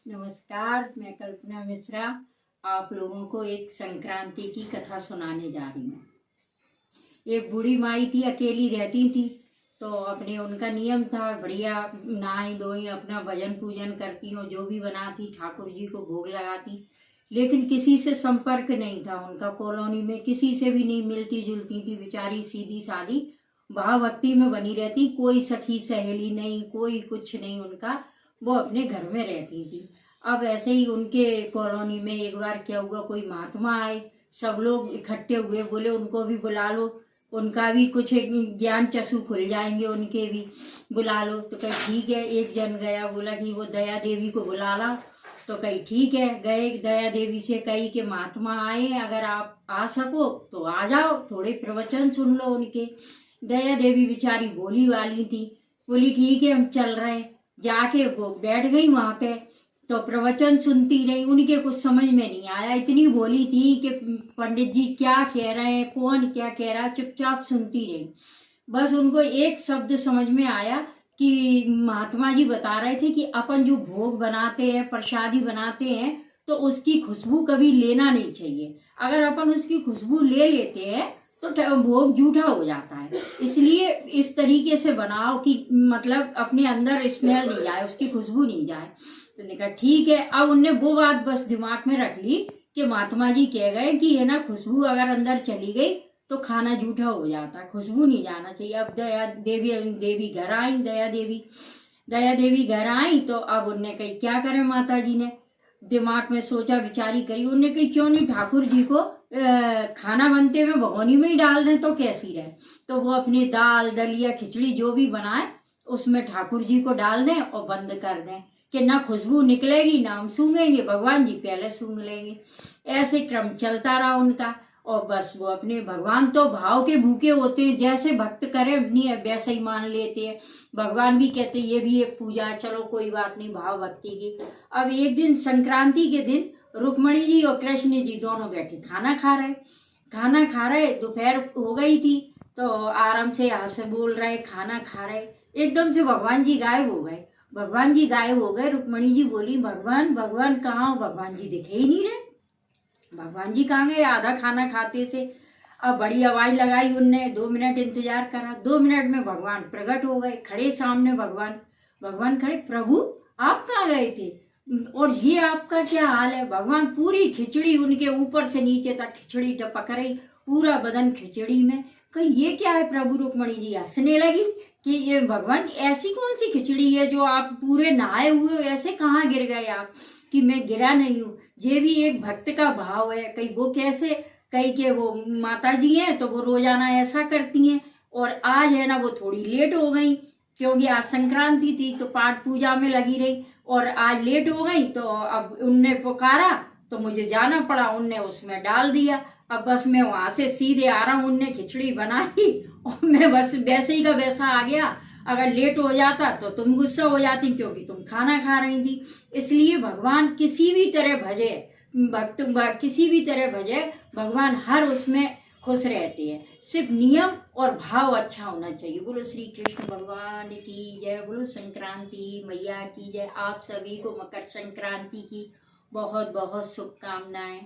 नमस्कार, मैं कल्पना मिश्रा आप लोगों को एक संक्रांति की कथा सुनाने जा रही हूँ। एक बूढ़ी माई थी, अकेली रहती थी। तो अपने उनका नियम था, बढ़िया नहाई धोई अपना भजन पूजन करती हो, जो भी बनाती ठाकुर जी को भोग लगाती। लेकिन किसी से संपर्क नहीं था उनका, कॉलोनी में किसी से भी नहीं मिलती जुलती थी। बेचारी सीधी सादी भाव भक्ति में बनी रहती, कोई सखी सहेली नहीं, कोई कुछ नहीं उनका। वो अपने घर में रहती थी। अब ऐसे ही उनके कॉलोनी में एक बार क्या हुआ, कोई महात्मा आए, सब लोग इकट्ठे हुए, बोले उनको भी बुला लो, उनका भी कुछ ज्ञान चक्षु खुल जाएंगे, उनके भी बुला लो। तो कहीं ठीक है, एक जन गया, बोला कि वो दया देवी को बुला ला। तो कहीं ठीक है, गए, दया देवी से कही कि महात्मा आए, अगर आप आ सको तो आ जाओ, थोड़े प्रवचन सुन लो उनके। दया देवी बेचारी भोली वाली थी, बोली ठीक है हम चल रहे हैं। जाके वो बैठ गई वहां पे, तो प्रवचन सुनती रही। उनके कुछ समझ में नहीं आया, इतनी भोली थी कि पंडित जी क्या कह रहे हैं, कौन क्या कह रहा है, चुपचाप सुनती रही। बस उनको एक शब्द समझ में आया कि महात्मा जी बता रहे थे कि अपन जो भोग बनाते हैं, प्रसादी बनाते हैं, तो उसकी खुशबू कभी लेना नहीं चाहिए। अगर अपन उसकी खुशबू ले लेते हैं तो भोग जूठा हो जाता है। इसलिए इस तरीके से बनाओ कि मतलब अपने अंदर स्मेल नहीं जाए, उसकी खुशबू नहीं जाए। तो ने कहा ठीक है। अब उनने वो बात बस दिमाग में रख ली कि महात्मा जी कह गए कि ये ना खुशबू अगर अंदर चली गई तो खाना जूठा हो जाता है, खुशबू नहीं जाना चाहिए। अब दया देवी घर आई, दया देवी घर आई। तो अब उनने कही क्या करें, माता जी ने दिमाग में सोचा, विचारी करी। उनने कही क्यों नहीं ठाकुर जी को खाना बनते हुए भगोनी में ही डाल दें तो कैसी रहे। तो वो अपनी दाल दलिया खिचड़ी जो भी बनाए उसमें ठाकुर जी को डाल दें और बंद कर दें कि ना खुशबू निकलेगी ना हम सूंघेंगे, भगवान जी पहले सूंघ लेंगे। ऐसे क्रम चलता रहा उनका। और बस वो अपने भगवान तो भाव के भूखे होते हैं, जैसे भक्त करे अपनी वैसे ही मान लेते हैं। भगवान भी कहते ये भी एक पूजा है, चलो कोई बात नहीं, भाव भक्ति की। अब एक दिन संक्रांति के दिन रुक्मणी जी और कृष्ण जी दोनों बैठे खाना खा रहे। दोपहर हो गई थी, तो आराम से यहाँ से बोल रहे, खाना खा रहे। एकदम से भगवान जी गायब हो गए। रुक्मणी जी बोली भगवान भगवान कहाँ हो, भगवान जी दिखे ही नहीं रहे। भगवान जी कहाँ गए, आधा खाना खाते से। अब बड़ी आवाज लगाई उनने, 2 मिनट इंतजार करा। 2 मिनट में भगवान प्रकट हो गए, खड़े सामने भगवान खड़े, प्रभु आप कहाँ गए थे और ये आपका क्या हाल है। भगवान पूरी खिचड़ी उनके ऊपर से नीचे तक खिचड़ी टपक रही, पूरा बदन खिचड़ी में। कहीं ये क्या है प्रभु। रुक्मणी जी हंसने लगी कि ये भगवान ऐसी कौन सी खिचड़ी है जो आप पूरे नहाए हुए, ऐसे कहाँ गिर गए आप। कि मैं गिरा नहीं हूँ, ये भी एक भक्त का भाव है। कहीं वो कैसे, कहीं के वो माता जी हैं तो वो रोजाना ऐसा करती हैं, और आज है ना वो थोड़ी लेट हो गई क्योंकि आज संक्रांति थी तो पाठ पूजा में लगी रही, और आज लेट हो गई। तो अब उनने पुकारा तो मुझे जाना पड़ा, उनने उसमें डाल दिया। अब बस मैं वहां से सीधे आ रहा हूँ, उनने खिचड़ी बनाई और मैं बस वैसे ही का वैसा आ गया। अगर लेट हो जाता तो तुम गुस्सा हो जाती क्योंकि तुम खाना खा रही थी। इसलिए भगवान किसी भी तरह भजे, भक्त किसी भी तरह भजे, भगवान हर उसमें खुश रहते हैं। सिर्फ नियम और भाव अच्छा होना चाहिए। बोलो श्री कृष्ण भगवान की जय, बोलो संक्रांति मैया की जय। आप सभी को मकर संक्रांति की बहुत बहुत शुभकामनाएं।